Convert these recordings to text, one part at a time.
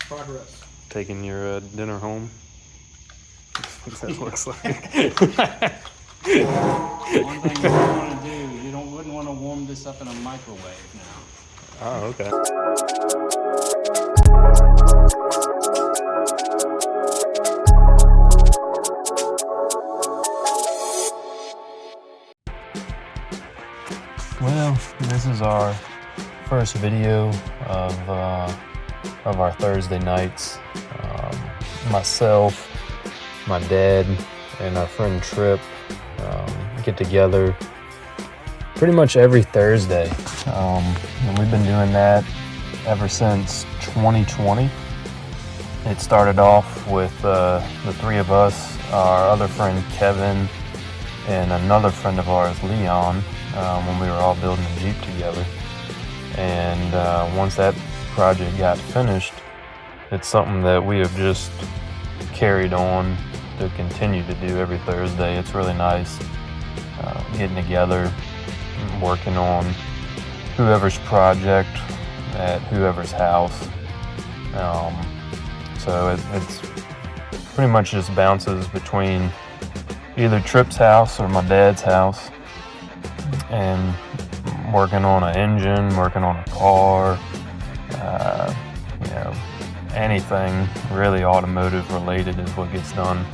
Progress. Taking your dinner home. That's what that looks like. One thing you don't want to do, wouldn't want to warm this up in a microwave now. Oh, okay. Well, this is our first video of our Thursday nights. Myself, my dad, and our friend Trip get together pretty much every Thursday. And we've been doing that ever since 2020. It started off with the three of us, our other friend Kevin, and another friend of ours, Leon, when we were all building a Jeep together. And once that project got finished, it's something that we have just carried on to continue to do every Thursday. It's really nice getting together, working on whoever's project at whoever's house. So it's pretty much just bounces between either Trip's house or my dad's house, and working on an engine, working on a car, anything really automotive related is what gets done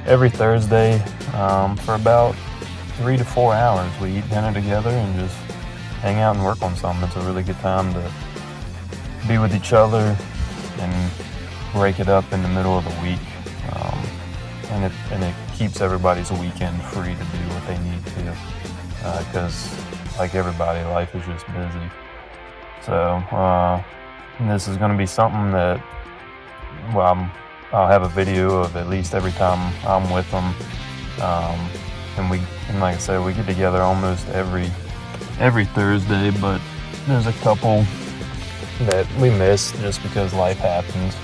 every Thursday for about 3 to 4 hours. We eat dinner together and just hang out and work on something. It's a really good time to be with each other and break it up in the middle of the week. And it keeps everybody's weekend free to do what they need to, because like everybody, life is just busy. So this is going to be something that, well, I'll have a video of at least every time I'm with them. And like I said, we get together almost every Thursday, but there's a couple that we miss just because life happens.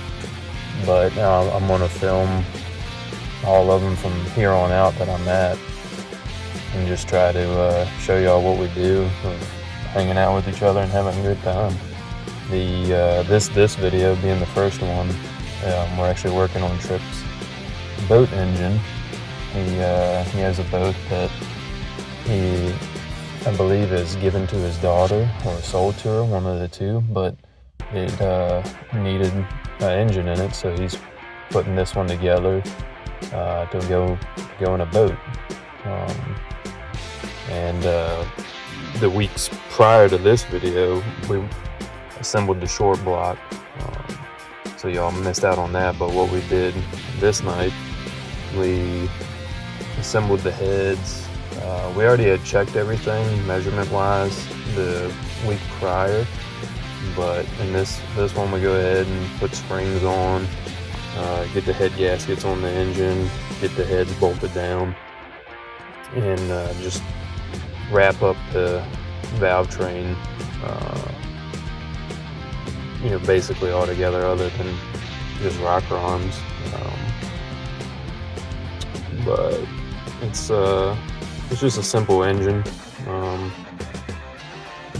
But I'm going to film all of them from here on out that I'm at, and just try to show y'all what we do of hanging out with each other and having a good time. This video being the first one, we're actually working on Trip's boat engine. He has a boat that he, I believe, is given to his daughter or sold to her, one of the two, but it needed an engine in it, so he's putting this one together to go in a boat. And the weeks prior to this video, we assembled the short block, so y'all missed out on that. But what we did this night, we assembled the heads. We already had checked everything measurement wise the week prior, but in this one we go ahead and put springs on, get the head gaskets on the engine, get the heads bolted down, and just wrap up the valve train, basically all together, other than just rocker arms. But it's just a simple engine.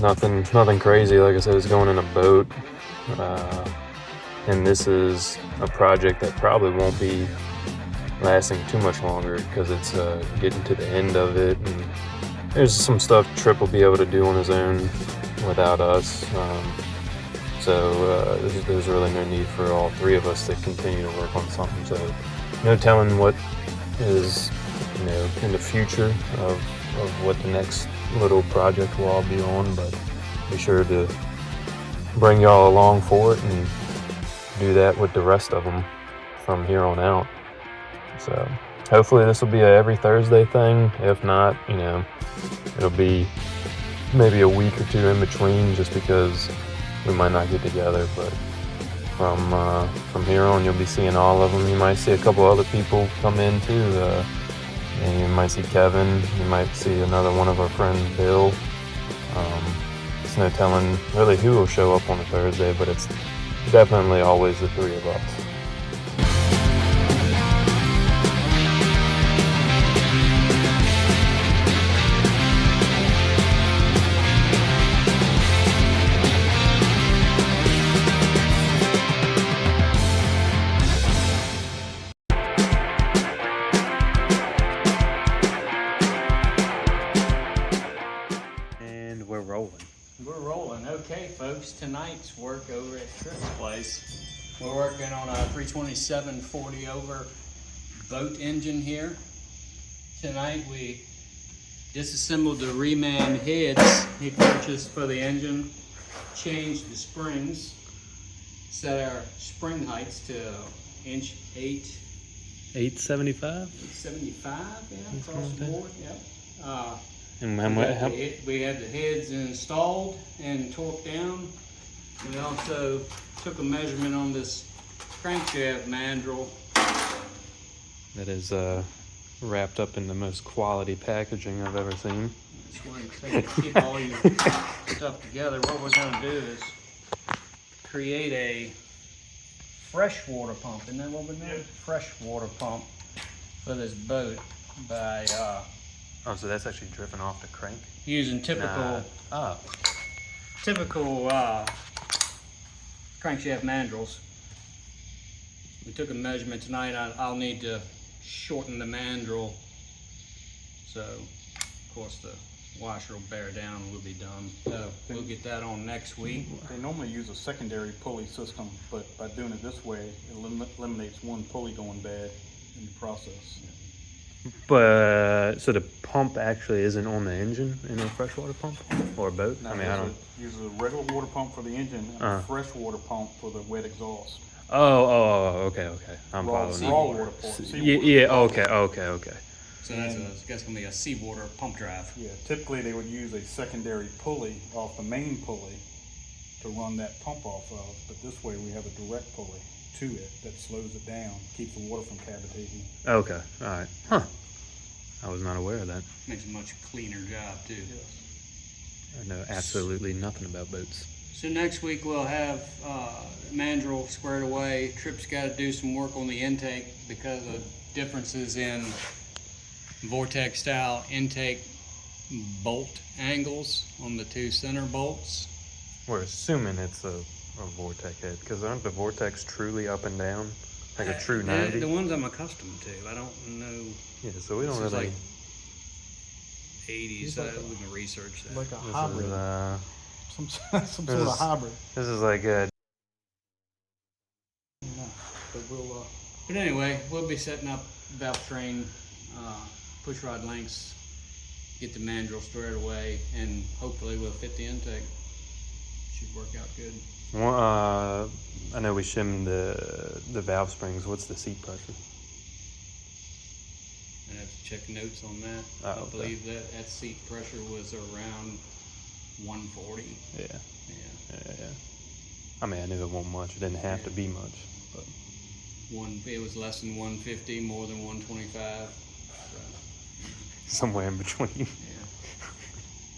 Nothing crazy. Like I said, it's going in a boat, and this is a project that probably won't be lasting too much longer because it's getting to the end of it, and there's some stuff Trip will be able to do on his own without us. So there's really no need for all three of us to continue to work on something. So no telling what is in the future of what the next little project will all be on, but be sure to bring y'all along for it and do that with the rest of them from here on out. So hopefully this will be a every Thursday thing. If not, it'll be maybe a week or two in between, just because we might not get together. But from here on, you'll be seeing all of them. You might see a couple other people come in too. And you might see Kevin. You might see another one of our friends, Bill. It's no telling really who will show up on a Thursday, but it's definitely always the three of us. host tonight's work over at Trip's place. We're working on a 327 40 over boat engine here. Tonight we disassembled the reman heads he purchased for the engine, changed the springs, set our spring heights to 8'8". 875. 75, yeah, across the board, yeah. And we had the heads installed and torqued down. We also took a measurement on this crankshaft mandrel. that is wrapped up in the most quality packaging I've ever seen. Just want to keep all your stuff together. What we're going to do is create a freshwater pump. Isn't that what we're doing? Freshwater pump for this boat by Oh, so that's actually driven off the crank? using typical crankshaft mandrels. We took a measurement tonight. I'll need to shorten the mandrel, so of course the washer will bear down and we'll be done. So we'll get that on next week. They normally use a secondary pulley system, but by doing it this way, it eliminates one pulley going bad in the process. But so the pump actually isn't on the engine in a freshwater pump or a boat? Now, I mean, I don't. Use a regular water pump for the engine and a freshwater pump for the wet exhaust. Okay. I'm following. Raw water pump. Okay. So that's gonna be a seawater pump drive. Yeah, typically they would use a secondary pulley off the main pulley to run that pump off of, but this way we have a direct pulley to it that slows it down, keeps the water from cavitating. Okay, all right. Huh. I was not aware of that. Makes a much cleaner job too. Yes. I know absolutely nothing about boats. So next week we'll have mandrel squared away. Trip's got to do some work on the intake because of differences in Vortex style intake bolt angles on the two center bolts. We're assuming it's a Vortex head, because aren't the Vortex truly up and down? Like a true 90? The ones I'm accustomed to. I don't know. Yeah, so we don't This is really... like 80s. We can research that. Like a This hybrid, is, some sort of hybrid. this is like a... Yeah, but we'll, But anyway, we'll be setting up valve train, push rod lengths, get the mandrel squared away, and hopefully we'll fit the intake. Should work out good. I know we shimmed the valve springs. What's the seat pressure? I have to check notes on that. Oh, I okay. believe that seat pressure was around 140. Yeah. Yeah. I mean, I knew it wasn't much. It didn't have to be much, but... It was less than 150, more than 125. So, somewhere in between. yeah.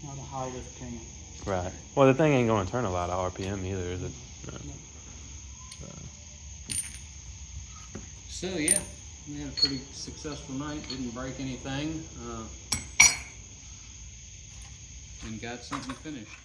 not a high lift can. Right. Well, the thing ain't going to turn a lot of RPM either, is it? No. So yeah, we had a pretty successful night. Didn't break anything, and got something finished.